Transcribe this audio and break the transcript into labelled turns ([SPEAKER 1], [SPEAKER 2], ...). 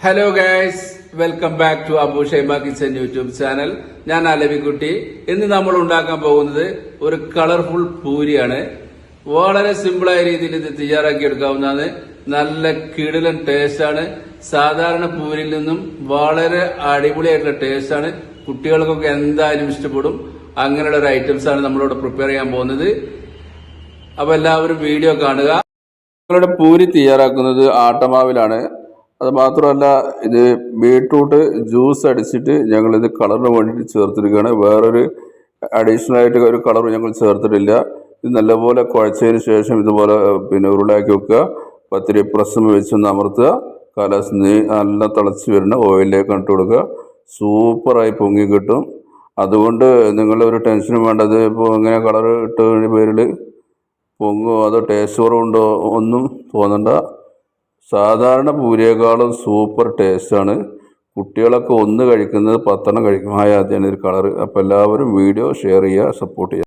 [SPEAKER 1] Hello guys, welcome back to Abu Shaiba kitchen YouTube channel. ഞാൻ അലവിക്കുട്ടി. ഇന്ന് നമ്മൾ ഉണ്ടാക്കാൻ പോകുന്നത് ഒരു കളർഫുൾ പൂരിയാണ്. വളരെ സിമ്പിളായ രീതിയിൽ ഇത് തയ്യാറാക്കി എടുക്കാവുന്നതാണ്. നല്ല കിടിലൻ ടേസ്റ്റാണ്. സാധാരണ പൂരിയിൽ നിന്നും വളരെ അടിപൊളിയായിട്ടുള്ള ടേസ്റ്റാണ്. കുട്ടികൾക്കൊക്കെ എന്തായാലും ഇഷ്ടപ്പെടും. അങ്ങനെയുള്ള ഒരു ഐറ്റംസ് ആണ് നമ്മളിവിടെ പ്രിപ്പയർ ചെയ്യാൻ പോകുന്നത്. അപ്പൊ എല്ലാവരും വീഡിയോ കാണുക. നമ്മളുടെ പൂരി തയ്യാറാക്കുന്നത് ആട്ടമാവിലാണ്. അത് മാത്രമല്ല, ഇത് ബീട്രൂട്ട് ജ്യൂസ് അടിച്ചിട്ട് ഞങ്ങളിത് കളറിന് വേണ്ടിയിട്ട് ചേർത്തിരിക്കുകയാണ്. വേറൊരു അഡീഷണൽ ആയിട്ട് ഒരു കളർ ഞങ്ങൾ ചേർത്തിട്ടില്ല. ഇത് നല്ലപോലെ കുഴച്ചതിന് ശേഷം ഇതുപോലെ ഉരുളാക്കി വെക്കുക. പത്തിരി പ്രസ്സും വെച്ചൊന്ന് അമർത്തുക. കലസ് നല്ല തിളച്ച് വരുന്ന ഓയിലിലേക്ക് ഇട്ട് കൊടുക്കുക. സൂപ്പറായി പൊങ്ങി കിട്ടും. അതുകൊണ്ട് നിങ്ങളൊരു ടെൻഷനും വേണ്ടത് ഇപ്പോൾ ഇങ്ങനെ കളർ ഇട്ടതിൻ്റെ പേരിൽ പൊങ്ങോ അതോ ടേസ്റ്റ് കുറവുണ്ടോ ഒന്നും തോന്നണ്ട. സാധാരണ പൂരിയേക്കാളും സൂപ്പർ ടേസ്റ്റാണ്. കുട്ടികളൊക്കെ ഒന്ന് കഴിക്കുന്നത് 10 കഴിക്കും. ആദ്യമാണ് ഒരു കളറ്. അപ്പോൾ എല്ലാവരും വീഡിയോ ഷെയർ ചെയ്യുക, സപ്പോർട്ട് ചെയ്യുക.